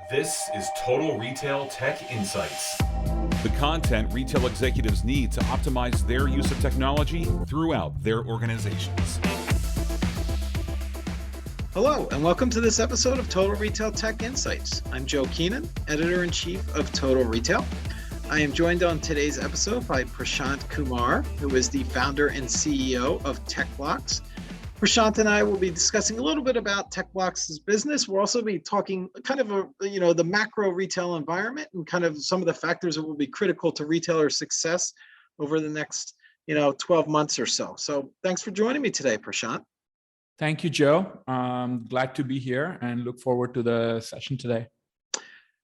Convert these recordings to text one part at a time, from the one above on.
This is Total Retail Tech Insights. The content retail executives need to optimize their use of technology throughout their organizations. Hello, and welcome to this episode of Total Retail Tech Insights. I'm Joe Keenan, Editor-in-Chief of Total Retail. I am joined on today's episode by Prashant Kumar, who is the founder and CEO of TechBlocks. Prashant and I will be discussing a little bit about TechBlocks' business. We'll also be talking kind of the macro retail environment and kind of some of the factors that will be critical to retailer success over the next 12 months or so. So thanks for joining me today, Prashant. Thank you, Joe. Glad to be here and look forward to the session today.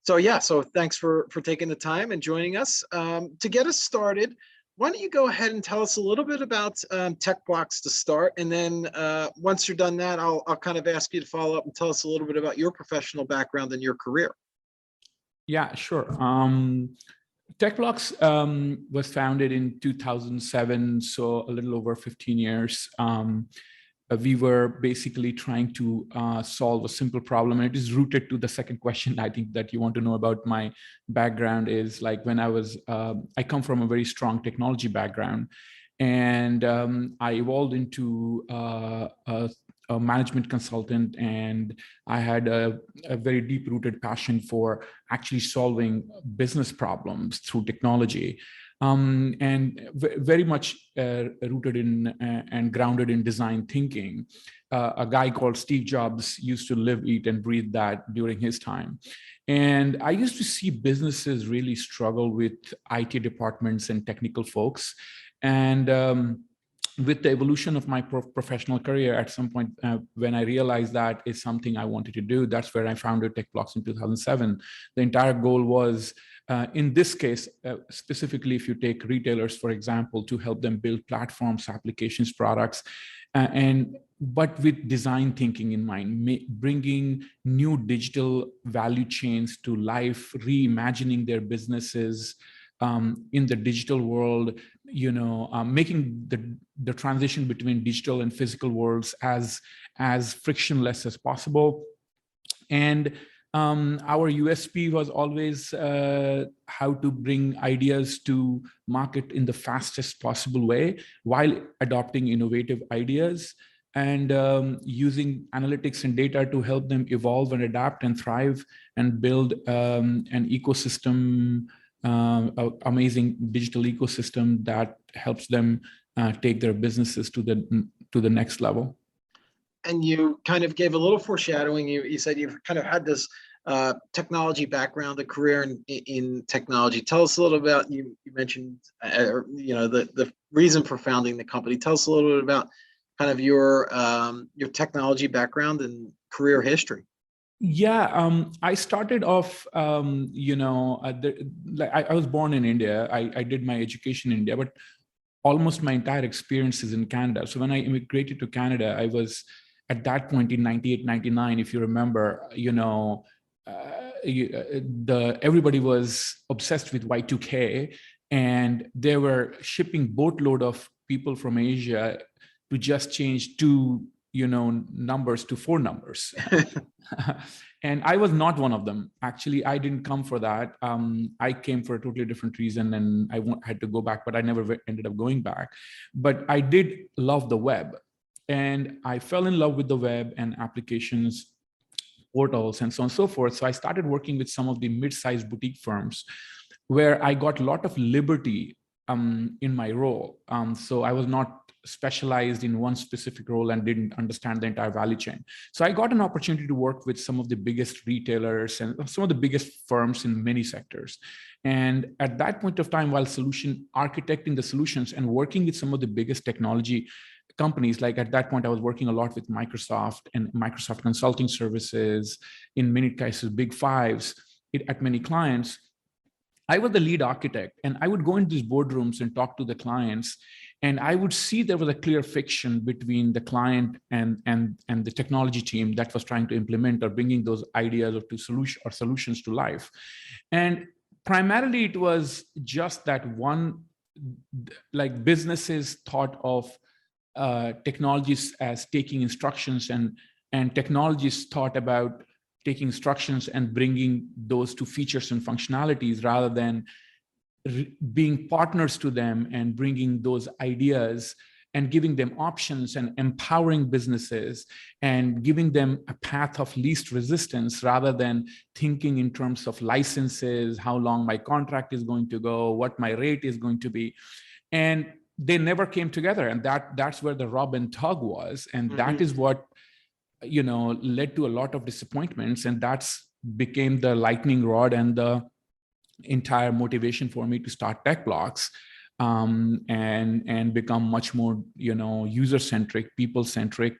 So thanks for taking the time and joining us. To get us started, why don't you go ahead and tell us a little bit about TechBlocks to start, and then once you're done that, I'll kind of ask you to follow up and tell us a little bit about your professional background and your career. Yeah, sure. TechBlocks was founded in 2007, so a little over 15 years. We were basically trying to solve a simple problem, and it is rooted to the second question I think that you want to know about my background is like when I come from a very strong technology background, and I evolved into a management consultant, and I had a very deep-rooted passion for actually solving business problems through technology. And very much rooted in and grounded in design thinking. A guy called Steve Jobs used to live, eat, and breathe that during his time. And I used to see businesses really struggle with IT departments and technical folks. And with the evolution of my professional career, at some point when I realized that is something I wanted to do, that's where I founded TechBlocks in 2007. The entire goal was, in this case, specifically if you take retailers, for example, to help them build platforms, applications, products, but with design thinking in mind, bringing new digital value chains to life, reimagining their businesses in the digital world, making the transition between digital and physical worlds as frictionless as possible. And our USP was always how to bring ideas to market in the fastest possible way while adopting innovative ideas and using analytics and data to help them evolve and adapt and thrive and build an ecosystem, amazing digital ecosystem that helps them take their businesses to the next level. And you kind of gave a little foreshadowing. You said you've kind of had this technology background, a career in technology. Tell us a little about, you mentioned, the reason for founding the company. Tell us a little bit about kind of your technology background and career history. Yeah, I started off, I was born in India. I did my education in India, but almost my entire experience is in Canada. So when I immigrated to Canada, I was at that point in 98, 99, if you remember, everybody was obsessed with Y2K, and they were shipping boatload of people from Asia to just change two, numbers to four numbers. And I was not one of them. Actually, I didn't come for that. I came for a totally different reason, and I had to go back, but I never ended up going back. But I did love the web, and I fell in love with the web and applications, portals, and so on and so forth. So I started working with some of the mid-sized boutique firms where I got a lot of liberty in my role. So I was not specialized in one specific role and didn't understand the entire value chain. So I got an opportunity to work with some of the biggest retailers and some of the biggest firms in many sectors. And at that point of time, while architecting the solutions and working with some of the biggest technology companies, like at that point, I was working a lot with Microsoft and Microsoft Consulting Services, in many cases, Big Fives, at many clients. I was the lead architect, and I would go into these boardrooms and talk to the clients, and I would see there was a clear friction between the client and the technology team that was trying to implement or bringing those ideas to solutions to life. And primarily, it was just that one, like businesses thought of technologies as taking instructions, and technologists thought about taking instructions and bringing those to features and functionalities rather than being partners to them and bringing those ideas and giving them options and empowering businesses and giving them a path of least resistance rather than thinking in terms of licenses, how long my contract is going to go, what my rate is going to be. And they never came together. And that's where the rub and tug was. And that is what, led to a lot of disappointments. And that's became the lightning rod and the entire motivation for me to start TechBlocks. And become much more, user-centric, people-centric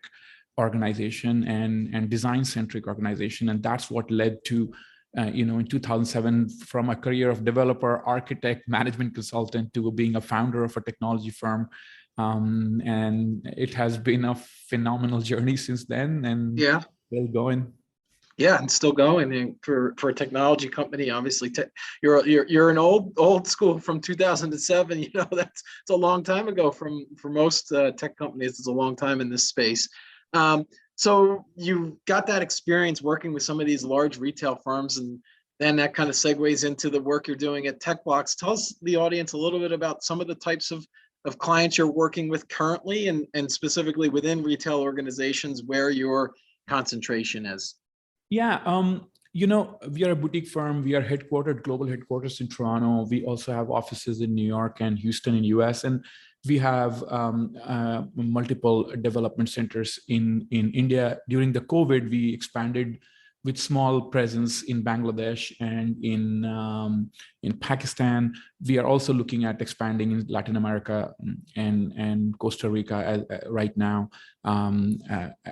organization and design-centric organization. And that's what led to, in 2007, from a career of developer, architect, management consultant to being a founder of a technology firm. And it has been a phenomenal journey since then, and still going. Yeah, and still going. And for a technology company, obviously, you're an old school from 2007. It's a long time ago. For most tech companies, it's a long time in this space. So you got that experience working with some of these large retail firms, and then that kind of segues into the work you're doing at TechBlocks. Tell us, the audience, a little bit about some of the types of clients you're working with currently, and specifically within retail organizations where your concentration is. Yeah, we are a boutique firm. We are global headquarters in Toronto. We also have offices in New York and Houston in US. And we have multiple development centers in India. During the COVID, we expanded with small presence in Bangladesh and in Pakistan. We are also looking at expanding in Latin America and Costa Rica right now,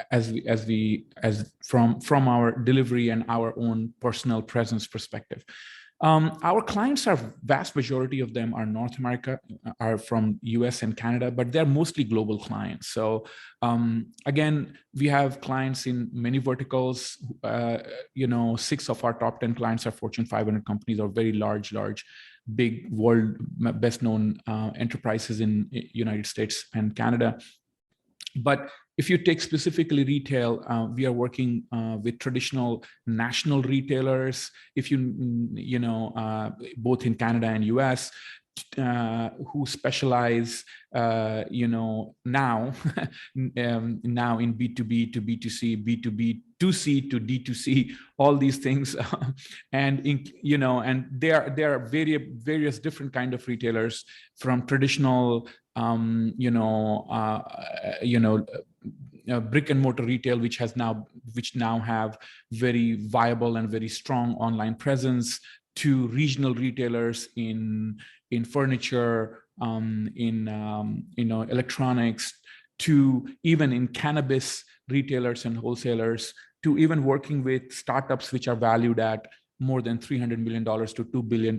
as from our delivery and our own personal presence perspective. Our clients vast majority of them are North America, are from US and Canada, but they're mostly global clients. So again, we have clients in many verticals. 6 of our top 10 clients are Fortune 500 companies, or very large, big world best known enterprises in United States and Canada. But if you take specifically retail, we are working with traditional national retailers. If both in Canada and US, who specialize, now in B2B to B2C, B2B2C to D2C, all these things, and there are various different kind of retailers, from traditional, brick and mortar retail, which now have very viable and very strong online presence, to regional retailers in furniture, in electronics, to even in cannabis retailers and wholesalers, to even working with startups which are valued at more than $300 million to $2 billion,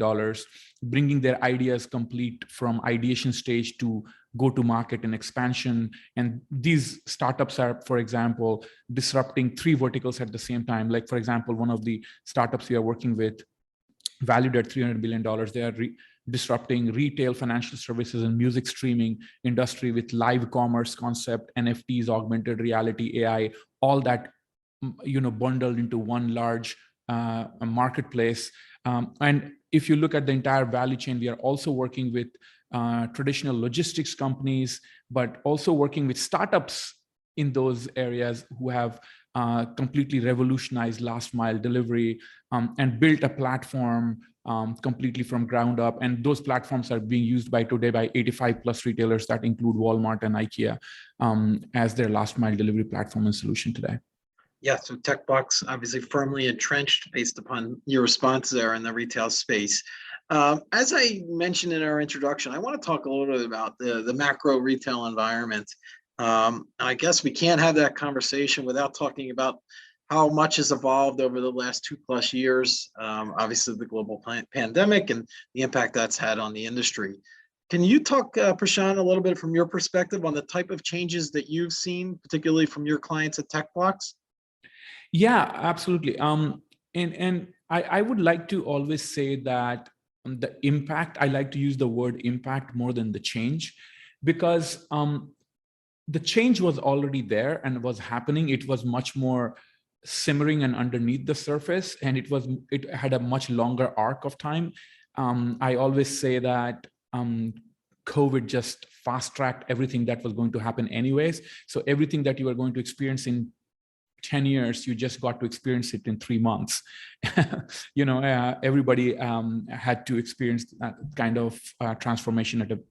bringing their ideas complete from ideation stage to go-to-market and expansion. And these startups are, for example, disrupting 3 verticals at the same time. Like, for example, one of the startups we are working with, valued at $300 billion, they are disrupting retail, financial services, and music streaming industry with live commerce concept, NFTs, augmented reality, AI, all that, bundled into one large marketplace. And if you look at the entire value chain, we are also working with traditional logistics companies, but also working with startups in those areas who have completely revolutionized last mile delivery and built a platform completely from ground up. And those platforms are being used today by 85 plus retailers that include Walmart and IKEA as their last mile delivery platform and solution today. Yeah, so TechBlocks obviously firmly entrenched based upon your response there in the retail space. As I mentioned in our introduction, I want to talk a little bit about the macro retail environment. I guess we can't have that conversation without talking about how much has evolved over the last 2+ years. Obviously, the global pandemic and the impact that's had on the industry. Can you talk, Prashant, a little bit from your perspective on the type of changes that you've seen, particularly from your clients at TechBlocks? Yeah, absolutely. And I would like to always say that the impact, I like to use the word impact more than the change, because the change was already there and was happening. It was much more simmering and underneath the surface, and it had a much longer arc of time. I always say that COVID just fast-tracked everything that was going to happen anyways. So everything that you are going to experience in 10 years, you just got to experience it in 3 months. Everybody had to experience that kind of transformation at an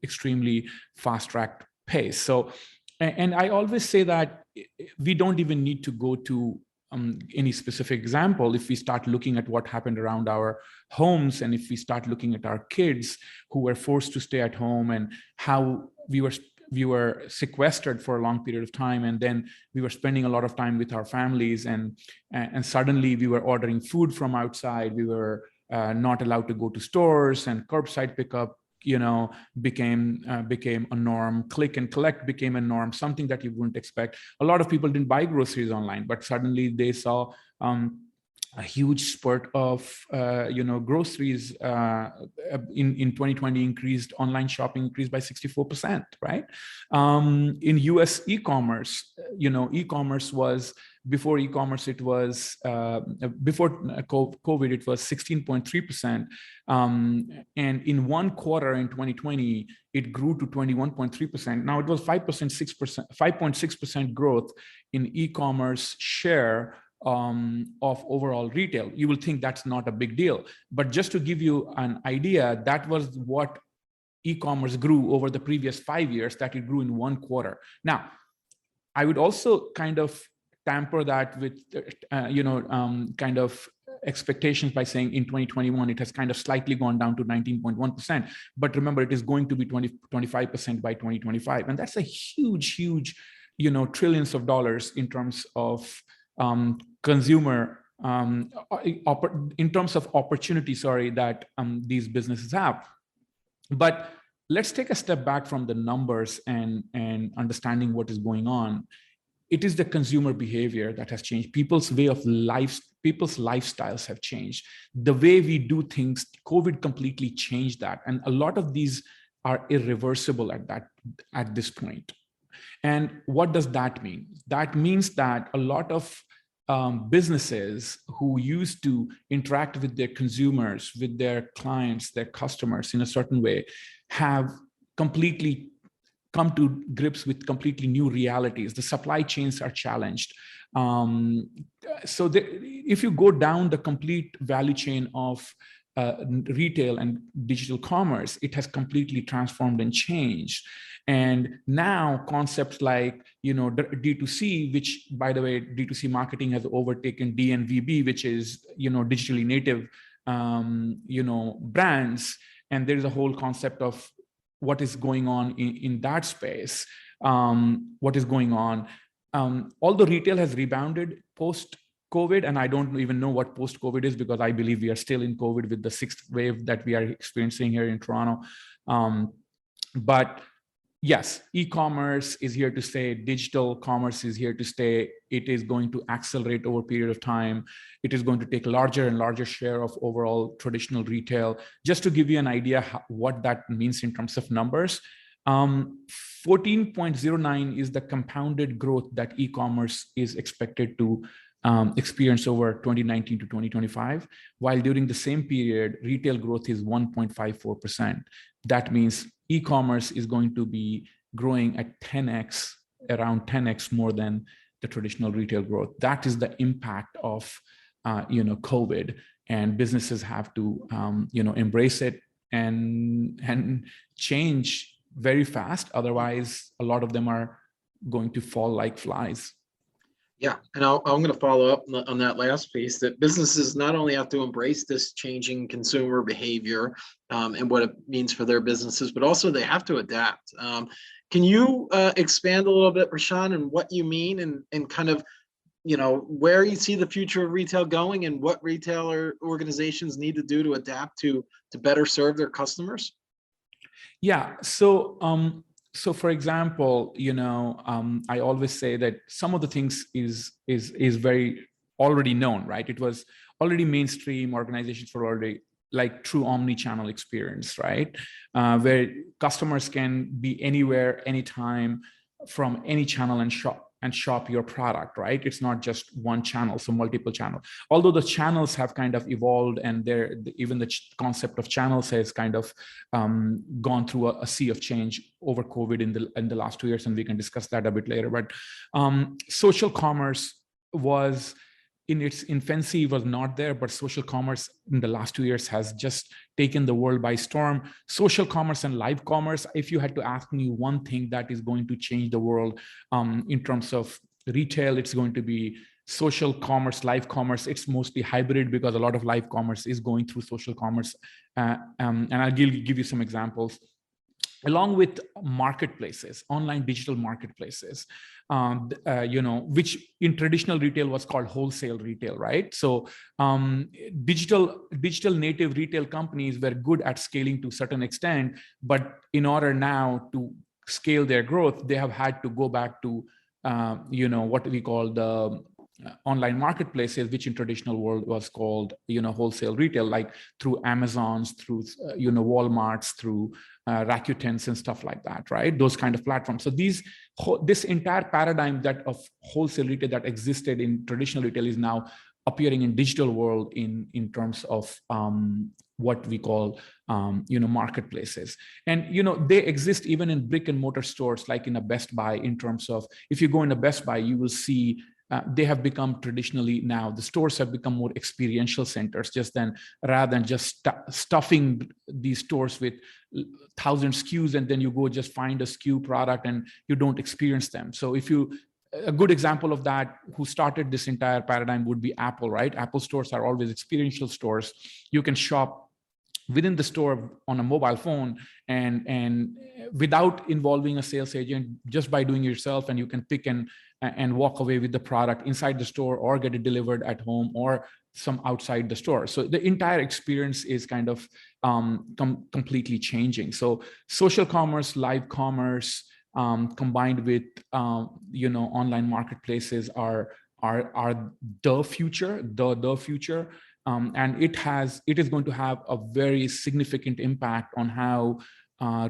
extremely fast-tracked pace. So, and I always say that we don't even need to go to any specific example. If we start looking at what happened around our homes, and if we start looking at our kids who were forced to stay at home, and how we were sequestered for a long period of time, and then we were spending a lot of time with our families, and suddenly we were ordering food from outside. We were not allowed to go to stores, and curbside pickup became a norm. Click and collect became a norm, something that you wouldn't expect. A lot of people didn't buy groceries online, but suddenly they saw a huge spurt of groceries in 2020. Increased online shopping, increased by 64%, right? In US e-commerce, e-commerce was, before e-commerce, it was before COVID, it was 16.3%, and in one quarter in 2020 it grew to 21.3%. Now it was 5.6% growth in e-commerce share of overall retail. You will think that's not a big deal, but just to give you an idea, that was what e-commerce grew over the previous 5 years, that it grew in one quarter. Now, I would also kind of tamper that with, kind of expectations by saying in 2021, it has kind of slightly gone down to 19.1%. But remember, it is going to be 25% by 2025. And that's a huge, trillions of dollars in terms of consumer, in terms of opportunity, that these businesses have. But let's take a step back from the numbers and understanding what is going on. It is the consumer behavior that has changed. People's way of life, people's lifestyles have changed. The way we do things, COVID completely changed that. And a lot of these are irreversible at this point. And what does that mean? That means that a lot of businesses who used to interact with their consumers, with their clients, their customers in a certain way, have completely come to grips with completely new realities. The supply chains are challenged. If you go down the complete value chain of retail and digital commerce, it has completely transformed and changed. And now concepts like, D2C, which, by the way, D2C marketing has overtaken DNVB, which is, digitally native, brands. And there is a whole concept of what is going on in that space, what is going on. Although retail has rebounded post-COVID, and I don't even know what post-COVID is, because I believe we are still in COVID with the 6th wave that we are experiencing here in Toronto. But yes, e-commerce is here to stay. Digital commerce is here to stay. It is going to accelerate over a period of time. It is going to take larger and larger share of overall traditional retail. Just to give you an idea what that means in terms of numbers, 14.09 is the compounded growth that e-commerce is expected to experience over 2019 to 2025, while during the same period, retail growth is 1.54%. That means e-commerce is going to be growing at 10x, around 10x more than the traditional retail growth. That is the impact of COVID, and businesses have to embrace it and change very fast. Otherwise, a lot of them are going to fall like flies. Yeah, and I'm going to follow up on that last piece, that businesses not only have to embrace this changing consumer behavior and what it means for their businesses, but also they have to adapt. Can you expand a little bit, Prashant, and what you mean, and kind of, where you see the future of retail going, and what retailer organizations need to do to adapt to better serve their customers? Yeah, so for example, I always say that some of the things is very already known, right? It was already mainstream. Organizations were already like true omni-channel experience, right? Where customers can be anywhere, anytime, from any channel and and shop your product, right? It's not just one channel, so multiple channels. Although the channels have kind of evolved, and even the concept of channels has kind of gone through a sea of change over COVID in the last 2 years, and we can discuss that a bit later. But social commerce was in its infancy, was not there, but social commerce in the last 2 years has just taken the world by storm. Social commerce and live commerce, if you had to ask me one thing that is going to change the world in terms of retail, it's going to be social commerce, live commerce. It's mostly hybrid because a lot of live commerce is going through social commerce. And I'll give you some examples. Along with marketplaces, online digital marketplaces, which in traditional retail was called wholesale retail, right? So digital native retail companies were good at scaling to a certain extent, but in order now to scale their growth, they have had to go back to what we call the online marketplaces, which in traditional world was called wholesale retail, like through Amazons, through Walmarts, through Rakutens and stuff like that, right? Those kind of platforms. So this entire paradigm of wholesale retail that existed in traditional retail is now appearing in digital world in terms of what we call marketplaces. And they exist even in brick and mortar stores, like in a Best Buy. In terms of, if you go in a Best Buy, you will see they have become traditionally, now the stores have become more experiential centers, rather than just stuffing these stores with 1,000 SKUs, and then you go just find a SKU product and you don't experience them. So a good example of that, who started this entire paradigm, would be Apple, right? Apple stores are always experiential stores. You can shop within the store on a mobile phone and without involving a sales agent, just by doing it yourself, and you can pick and walk away with the product inside the store, or get it delivered at home, or some outside the store. So the entire experience is kind of completely changing. So social commerce, live commerce, combined with online marketplaces are the future, the future. And it is going to have a very significant impact on how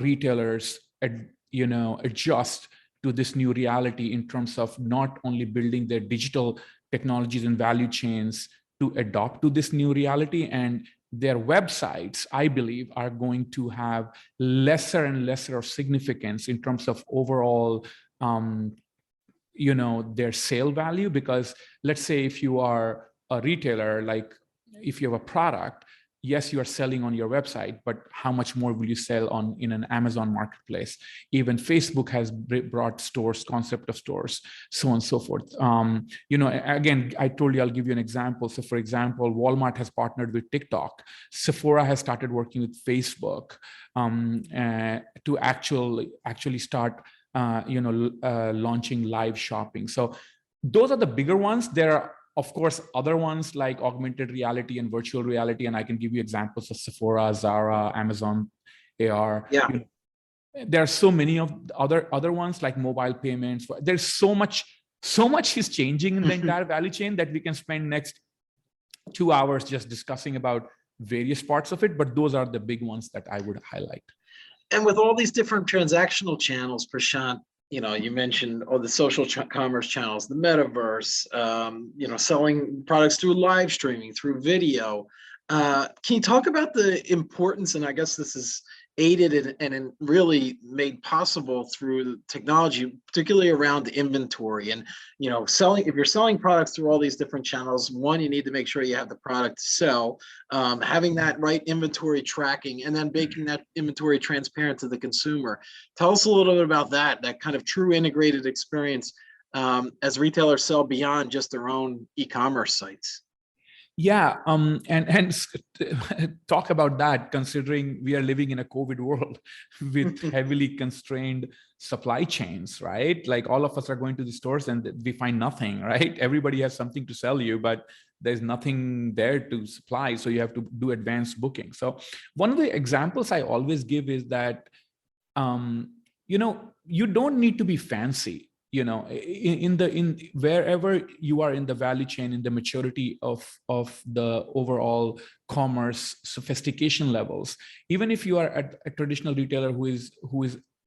retailers adjust to this new reality, in terms of not only building their digital technologies and value chains to adopt to this new reality, and their websites, I believe, are going to have lesser and lesser of significance in terms of overall their sale value. Because let's say if you are a retailer, like if you have a product, yes, you are selling on your website, but how much more will you sell in an Amazon marketplace? Even Facebook has brought stores, concept of stores, so on and so forth. Again, I told you, I'll give you an example. So for example, Walmart has partnered with TikTok. Sephora has started working with Facebook to actually start launching live shopping. So those are the bigger ones. There are, of course, other ones like augmented reality and virtual reality, and I can give you examples of Sephora, Zara, Amazon, AR. Yeah. There are so many of other ones, like mobile payments. There's so much is changing in the entire value chain that we can spend next 2 hours just discussing about various parts of it, but those are the big ones that I would highlight. And with all these different transactional channels, Prashant, you mentioned all the social commerce channels, the metaverse, selling products through live streaming, through video. Can you talk about the importance, and I guess this is aided and really made possible through technology, particularly around inventory and, selling. If you're selling products through all these different channels, one, you need to make sure you have the product to sell, having that right inventory tracking, and then making that inventory transparent to the consumer. Tell us a little bit about that kind of true integrated experience as retailers sell beyond just their own e-commerce sites. Yeah, and talk about that, considering we are living in a COVID world with heavily constrained supply chains, right? Like all of us are going to the stores and we find nothing, right? Everybody has something to sell you, but there's nothing there to supply. So you have to do advanced booking. So one of the examples I always give is that, you don't need to be fancy. In wherever you are in the value chain, in the maturity of the overall commerce sophistication levels, even if you are a traditional retailer who is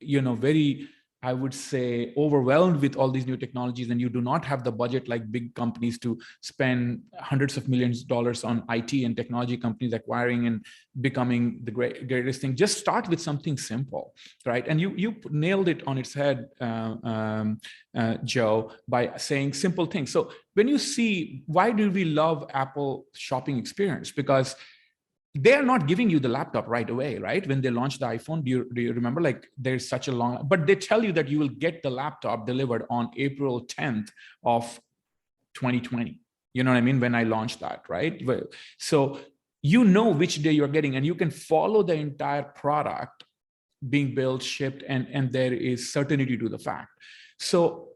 very I would say, overwhelmed with all these new technologies, and you do not have the budget like big companies to spend hundreds of millions of dollars on IT and technology companies acquiring and becoming the greatest thing, just start with something simple, right? And you nailed it on its head, Joe, by saying simple things. So when you see, why do we love Apple shopping experience? Because they're not giving you the laptop right away, right? When they launched the iPhone, do you remember, like, there's such a long, but they tell you that you will get the laptop delivered on April 10th of 2020. You know what I mean? When I launched that, right? So you know which day you're getting, and you can follow the entire product being built, shipped, and there is certainty to the fact. So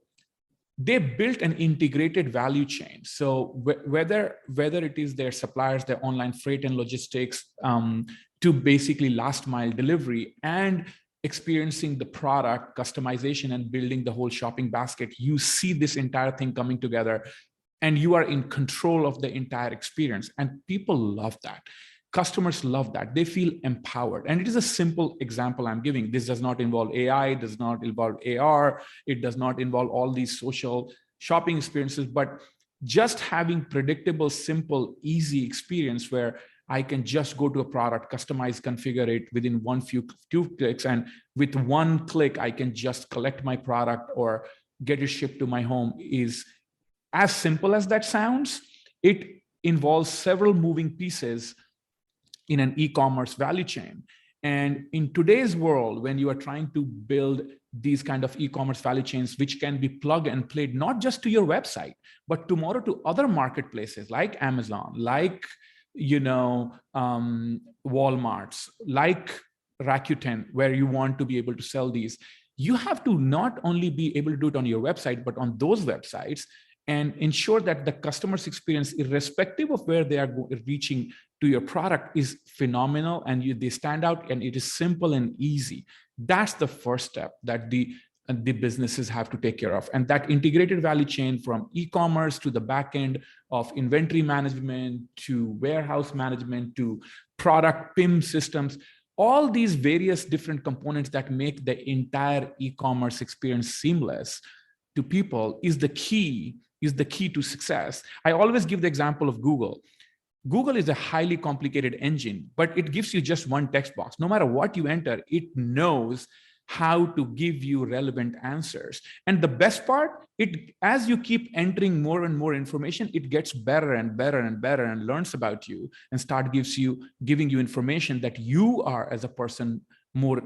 they built an integrated value chain. So whether it is their suppliers, their online freight and logistics, to basically last mile delivery and experiencing the product, customization, and building the whole shopping basket, you see this entire thing coming together, and you are in control of the entire experience. And people love that. Customers love that. They feel empowered. And it is a simple example I'm giving. This does not involve AI, does not involve AR, it does not involve all these social shopping experiences, but just having predictable, simple, easy experience where I can just go to a product, customize, configure it within few clicks, and with one click, I can just collect my product or get it shipped to my home. Is as simple as that sounds. It involves several moving pieces in an e-commerce value chain. And in today's world, when you are trying to build these kind of e-commerce value chains, which can be plug and played, not just to your website, but tomorrow to other marketplaces like Amazon, like, Walmart's, like Rakuten, where you want to be able to sell these, you have to not only be able to do it on your website, but on those websites, and ensure that the customer's experience, irrespective of where they are reaching to your product, is phenomenal, and they stand out, and it is simple and easy. That's the first step that the businesses have to take care of. And that integrated value chain, from e-commerce to the back end of inventory management, to warehouse management, to product PIM systems, all these various different components that make the entire e-commerce experience seamless to people, is the key to success. I always give the example of Google. Google is a highly complicated engine, but it gives you just one text box. No matter what you enter, it knows how to give you relevant answers. And the best part, as you keep entering more and more information, it gets better and better and better, and learns about you, and giving you information that you are, as a person, more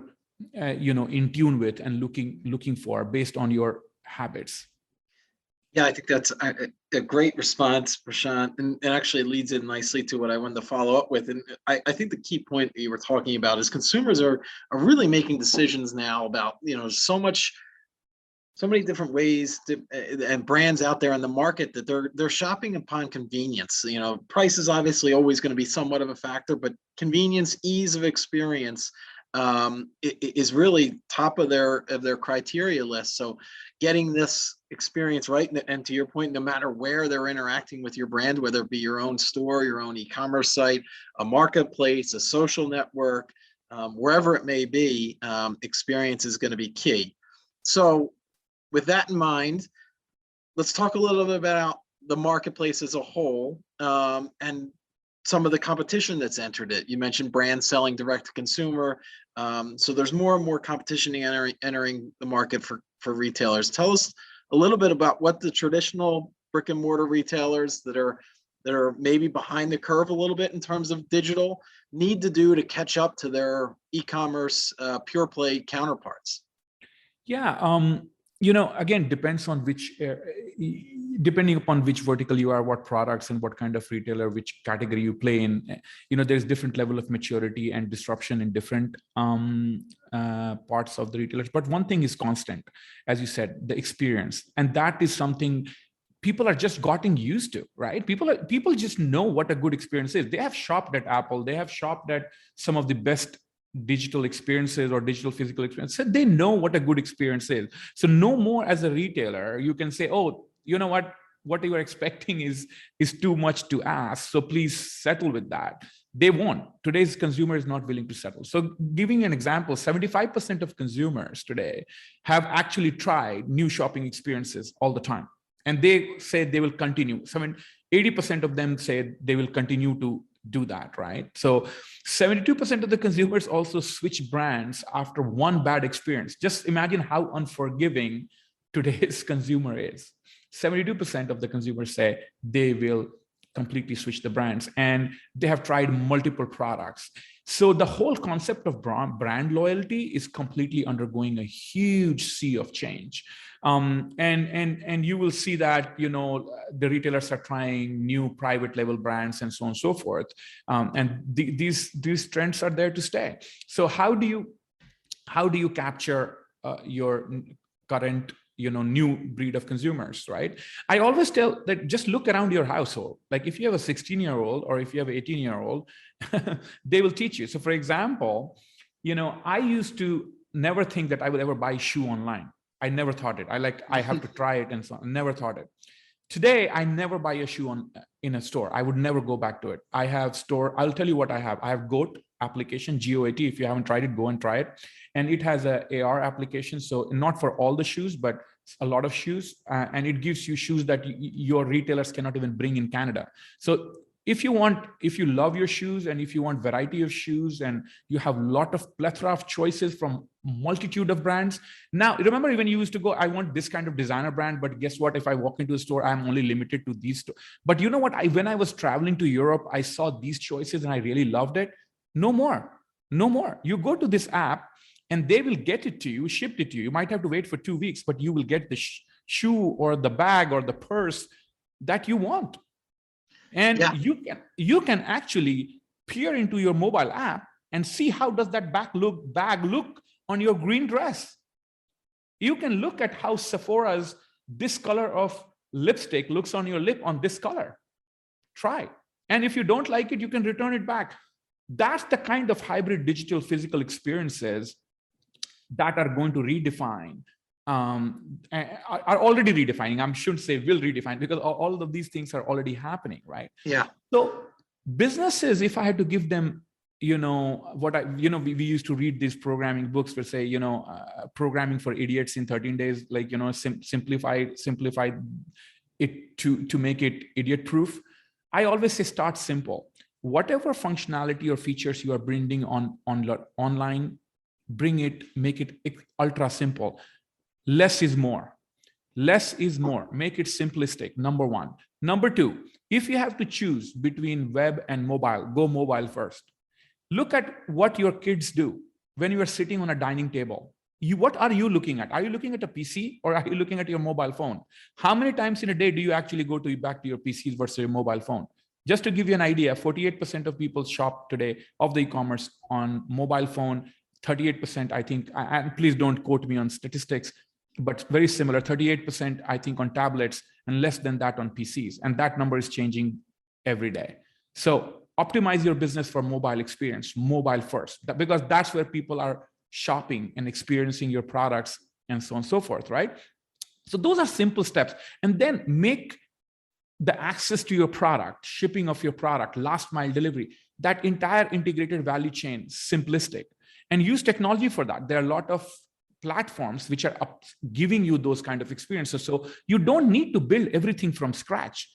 in tune with and looking for based on your habits. Yeah, I think that's a great response, Prashant, and actually leads in nicely to what I wanted to follow up with. And I think the key point that you were talking about is consumers are really making decisions now about, so many different ways and brands out there in the market that they're shopping upon convenience. Price is obviously always going to be somewhat of a factor, but convenience, ease of experience, is really top of their criteria list. So getting this experience right, and to your point, no matter where they're interacting with your brand, whether it be your own store, your own e-commerce site, a marketplace, a social network, wherever it may be, experience is going to be key. So with that in mind, let's talk a little bit about the marketplace as a whole, and some of the competition that's entered it. You mentioned brands selling direct to consumer. So there's more and more competition entering the market for retailers. Tell us a little bit about what the traditional brick and mortar retailers that are maybe behind the curve a little bit in terms of digital need to do to catch up to their e-commerce pure play counterparts. Yeah, again, depending upon which vertical you are, what products and what kind of retailer, which category you play in, there's different level of maturity and disruption in different parts of the retailers. But one thing is constant, as you said, the experience. And that is something people are just gotten used to, right? People just know what a good experience is. They have shopped at Apple. They have shopped at some of the best digital experiences or digital physical experiences. So they know what a good experience is. So no more as a retailer, you can say, oh, you know what you are expecting is too much to ask. So please settle with that. They won't. Today's consumer is not willing to settle. So giving an example, 75% of consumers today have actually tried new shopping experiences all the time. And they say they will continue. 80% of them say they will continue to do that, right? So 72% of the consumers also switch brands after one bad experience. Just imagine how unforgiving today's consumer is. 72% of the consumers say they will completely switch the brands, and they have tried multiple products. So the whole concept of brand loyalty is completely undergoing a huge sea of change. And you will see that, the retailers are trying new private label brands and so on and so forth. And these trends are there to stay. So how do you capture your current new breed of consumers, right? I always tell that just look around your household. Like if you have a 16-year-old or if you have an 18-year-old, they will teach you. So for example, I used to never think that I would ever buy a shoe online. I never thought it. I have to try it and so on. Never thought it. Today, I never buy a shoe in a store. I would never go back to it. I'll tell you what I have. I have GOAT application, GOAT. If you haven't tried it, go and try it. And it has a AR application. So not for all the shoes, but a lot of shoes. And it gives you shoes that your retailers cannot even bring in Canada. So if you love your shoes and if you want variety of shoes and you have a lot of plethora of choices from multitude of brands. Now, remember when you used to go, I want this kind of designer brand, but guess what? If I walk into a store, I'm only limited to these. But you know what? When I was traveling to Europe, I saw these choices and I really loved it. No more. You go to this app and they will get it to you, shipped it to you. You might have to wait for 2 weeks, but you will get the shoe or the bag or the purse that you want. And you can actually peer into your mobile app and see how does that bag look on your green dress. You can look at how Sephora's this color of lipstick looks on your lip on this color. Try. And if you don't like it, you can return it back. That's the kind of hybrid digital physical experiences that are going to redefine, are already redefining. I shouldn't say will redefine, because all of these things are already happening, right? Yeah. So businesses, if I had to give them, we used to read these programming books for say, programming for idiots in 13 days, like, simplify it to make it idiot proof. I always say start simple. Whatever functionality or features you are bringing online, make it ultra simple. Less is more. Make it simplistic. Number one. Number two, if you have to choose between web and mobile, go mobile first. Look at what your kids do when you are sitting on a dining table. What are you looking at? Are you looking at a PC or are you looking at your mobile phone? How many times in a day do you actually go back to your PCs versus your mobile phone? Just to give you an idea, 48% of people shop today of the e-commerce on mobile phone, 38%, I think, and please don't quote me on statistics, but very similar, 38%, I think, on tablets and less than that on PCs. And that number is changing every day. So optimize your business for mobile experience, mobile first, because that's where people are shopping and experiencing your products and so on and so forth, right? So those are simple steps. And then make the access to your product, shipping of your product, last mile delivery, that entire integrated value chain simplistic, and use technology for that. There are a lot of platforms which are giving you those kind of experiences. So you don't need to build everything from scratch.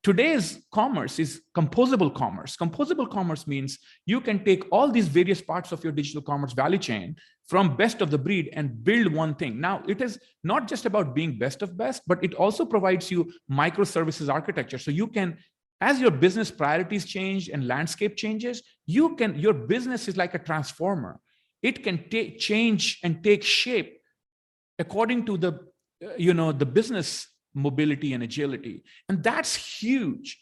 Today's commerce is composable commerce. Composable commerce means you can take all these various parts of your digital commerce value chain from best of the breed and build one thing. Now, it is not just about being best of best, but it also provides you microservices architecture. So you can, as your business priorities change and landscape changes, your business is like a transformer. It can change and take shape according to the business mobility and agility. And that's huge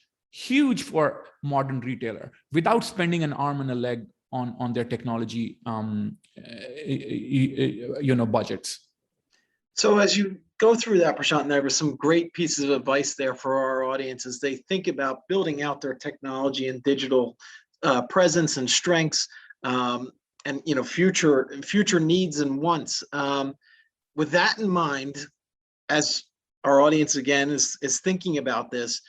for modern retailer without spending an arm and a leg on their technology budgets. So as you go through that, Prashant, there were some great pieces of advice there for our audience as they think about building out their technology and digital presence and strengths, and future needs and wants. With that in mind, as our audience again is thinking about this,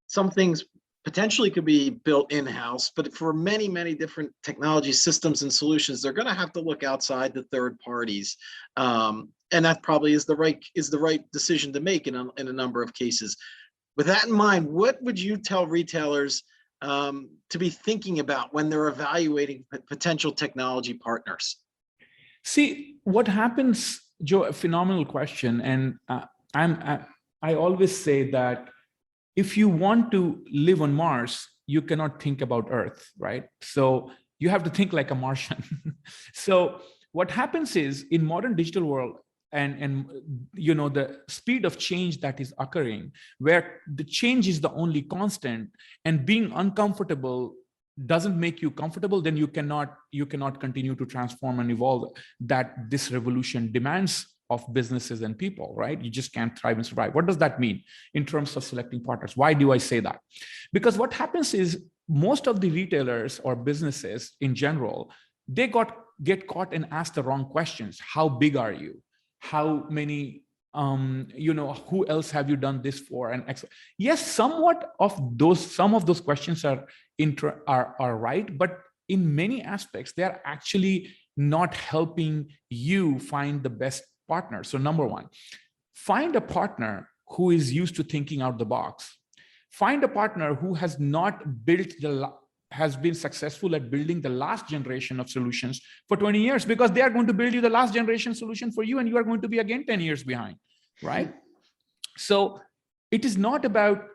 some things potentially could be built in-house, but for many, many different technology systems and solutions, they're going to have to look outside the third parties. And that probably is the right decision to make in a number of cases. With that in mind, what would you tell retailers to be thinking about when they're evaluating potential technology partners? See, what happens, Joe, a phenomenal question. And I always say that if you want to live on Mars, you cannot think about Earth, right? So you have to think like a Martian. So what happens is in modern digital world, and the speed of change that is occurring, where the change is the only constant, and being uncomfortable doesn't make you comfortable, then you cannot continue to transform and evolve that this revolution demands of businesses and people, right? You just can't thrive and survive. What does that mean in terms of selecting partners? Why do I say that? Because what happens is most of the retailers or businesses in general, they get caught and ask the wrong questions. How big are you? How many, who else have you done this for? And yes, some of those questions are right, but in many aspects, they are actually not helping you find the best partner. So number one, find a partner who is used to thinking out the box. Find a partner who has been successful at building the last generation of solutions for 20 years, because they are going to build you the last generation solution for you, and you are going to be again 10 years behind, right? So it is not about,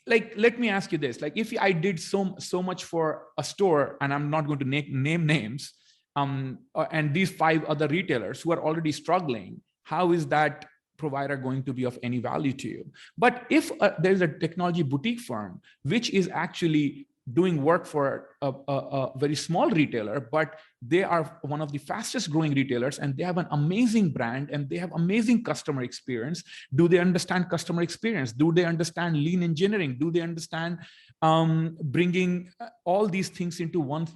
like, let me ask you this, like if I did so much for a store, and I'm not going to name names, and these 5 other retailers who are already struggling, how is that provider going to be of any value to you? But if there's a technology boutique firm, which is actually doing work for a very small retailer, but they are one of the fastest growing retailers, and they have an amazing brand, and they have amazing customer experience. Do they understand customer experience? Do they understand lean engineering? Do they understand bringing all these things into one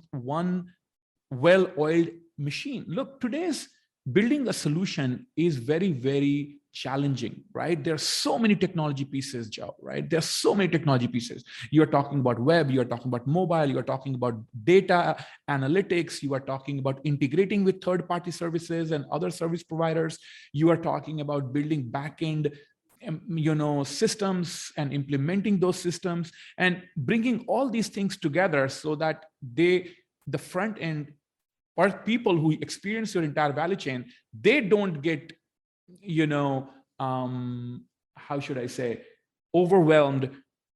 well-oiled machine? Look, today's building a solution is very, very challenging, right? There are so many technology pieces, Joe, right? There are so many technology pieces. You're talking about web, you're talking about mobile, you're talking about data analytics, you are talking about integrating with third-party services and other service providers. You are talking about building back-end systems and implementing those systems and bringing all these things together so that the front end or people who experience your entire value chain, they don't get, how should I say, overwhelmed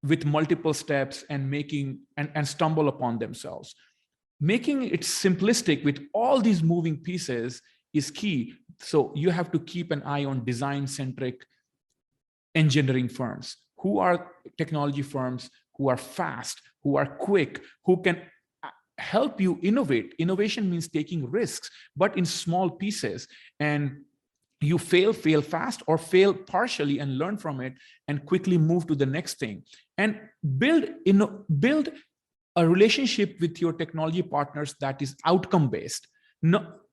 with multiple steps and and stumble upon themselves. Making it simplistic with all these moving pieces is key. So you have to keep an eye on design-centric engineering firms, who are technology firms who are fast, who are quick, who can help you innovate. Innovation means taking risks, but in small pieces. And you fail fast or fail partially and learn from it and quickly move to the next thing. And build a relationship with your technology partners that is outcome-based.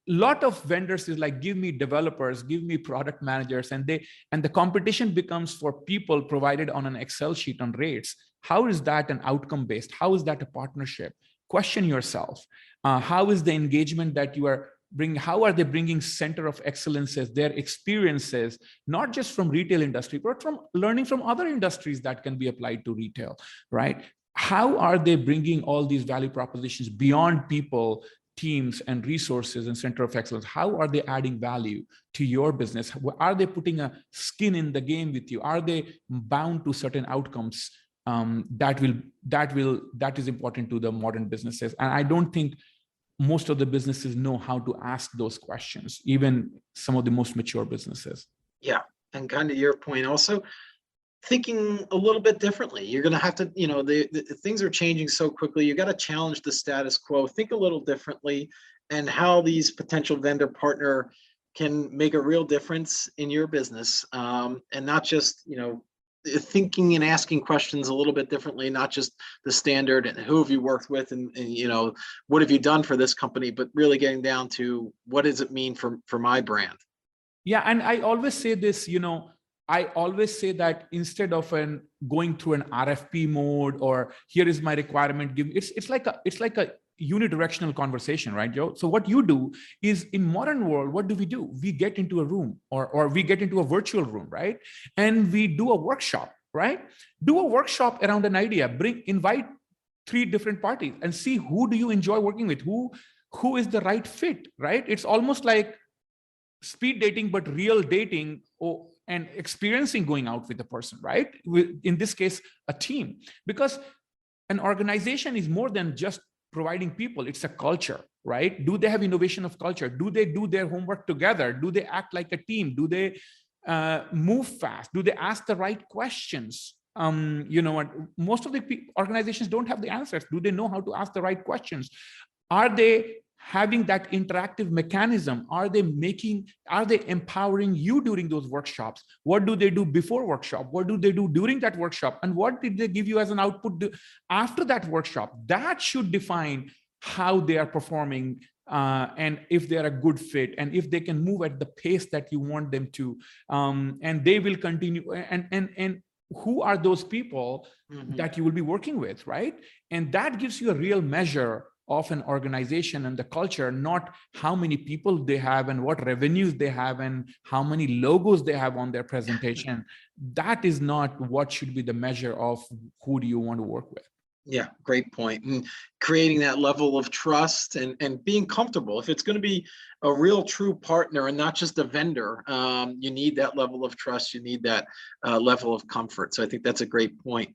Lot of vendors is like, give me developers, give me product managers, and the competition becomes for people provided on an Excel sheet on rates. How is that an outcome-based? How is that a partnership? Question yourself. How is the engagement that you are bringing? How are they bringing center of excellences, their experiences, not just from retail industry, but from learning from other industries that can be applied to retail, right? How are they bringing all these value propositions beyond people, teams, and resources and center of excellence? How are they adding value to your business? Are they putting a skin in the game with you? Are they bound to certain outcomes? That is important to the modern businesses. And I don't think most of the businesses know how to ask those questions, even some of the most mature businesses. Yeah. And kind of your point also, thinking a little bit differently. You're going to have to, the things are changing so quickly. You got to challenge the status quo, think a little differently, and how these potential vendor partner can make a real difference in your business. And not just, thinking and asking questions a little bit differently, not just the standard and who have you worked with and what have you done for this company, but really getting down to what does it mean for my brand. Yeah, and I always say this, I always say that instead of going through an RFP mode or here is my requirement, it's like a unidirectional conversation, right, Joe? So what you do is in modern world, what do? We get into a room or we get into a virtual room, right? And we do a workshop, right? Do a workshop around an idea, invite 3 different parties and see who do you enjoy working with, who is the right fit, right? It's almost like speed dating, but real dating and experiencing going out with a person, right? In this case, a team, because an organization is more than just providing people. It's a culture, right? Do they have innovation of culture? Do they do their homework together? Do they act like a team? Do they move fast? Do they ask the right questions? Most of the organizations don't have the answers. Do they know how to ask the right questions? Are they having that interactive mechanism? Are they empowering you during those workshops? What do they do before workshop? What do they do during that workshop? And what did they give you as an output after that workshop? That should define how they are performing and if they're a good fit and if they can move at the pace that you want them to. And they will continue. And who are those people that you will be working with, right? And that gives you a real measure of an organization and the culture, not how many people they have and what revenues they have and how many logos they have on their presentation. That is not what should be the measure of who do you want to work with. Yeah, great point. And creating that level of trust and being comfortable. If it's going to be a real true partner and not just a vendor, you need that level of trust. You need that level of comfort. So I think that's a great point.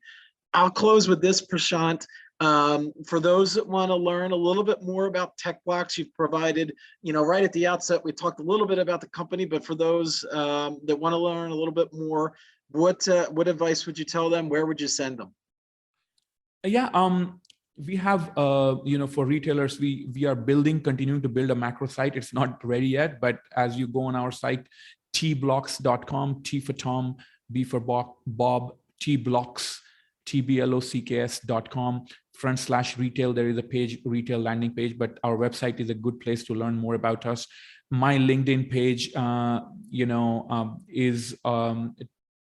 I'll close with this, Prashant. For those that want to learn a little bit more about TechBlocks, you've provided, right at the outset, we talked a little bit about the company, but for those that want to learn a little bit more, what advice would you tell them? Where would you send them? Yeah, we have, for retailers, we are continuing to build a macro site. It's not ready yet, but as you go on our site, tblocks.com, T for Tom, B for Bob, tblocks, tblocks.com/retail. There is a page, retail landing page, but our website is a good place to learn more about us. My LinkedIn page,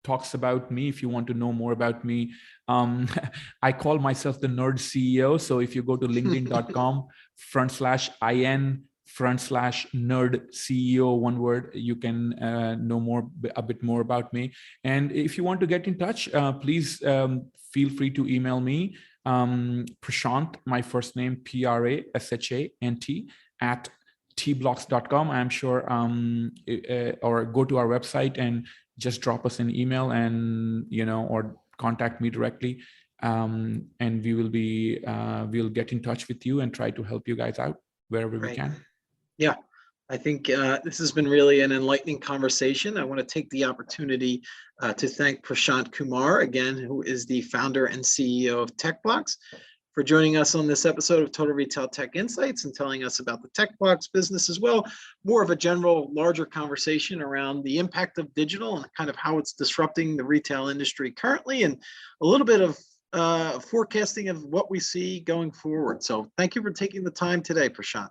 talks about me. If you want to know more about me, I call myself the Nerd CEO. So if you go to linkedin.com/in/nerd CEO, one word, you can know a bit more about me. And if you want to get in touch, please feel free to email me, Prashant, my first name, PRASHANT @tblocks.com. I'm sure, or go to our website and just drop us an email and, or contact me directly. And we'll get in touch with you and try to help you guys out wherever we can. Yeah, I think this has been really an enlightening conversation. I want to take the opportunity to thank Prashant Kumar, again, who is the founder and CEO of TechBlocks, for joining us on this episode of Total Retail Tech Insights and telling us about the TechBlocks business as well. More of a general, larger conversation around the impact of digital and kind of how it's disrupting the retail industry currently, and a little bit of forecasting of what we see going forward. So thank you for taking the time today, Prashant.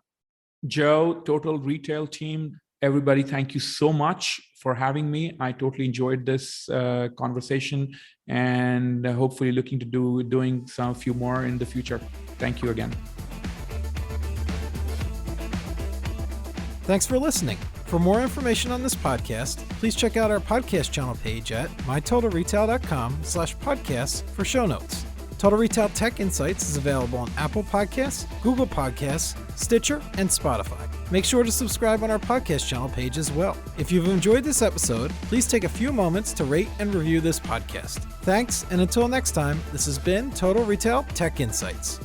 Joe, Total Retail team, everybody, thank you so much for having me. I totally enjoyed this conversation, and hopefully looking to doing a few more in the future. Thank you again. Thanks for listening. For more information on this podcast, please check out our podcast channel page at mytotalretail.com/podcasts for show notes. Total Retail Tech Insights is available on Apple Podcasts, Google Podcasts, Stitcher, and Spotify. Make sure to subscribe on our podcast channel page as well. If you've enjoyed this episode, please take a few moments to rate and review this podcast. Thanks, and until next time, this has been Total Retail Tech Insights.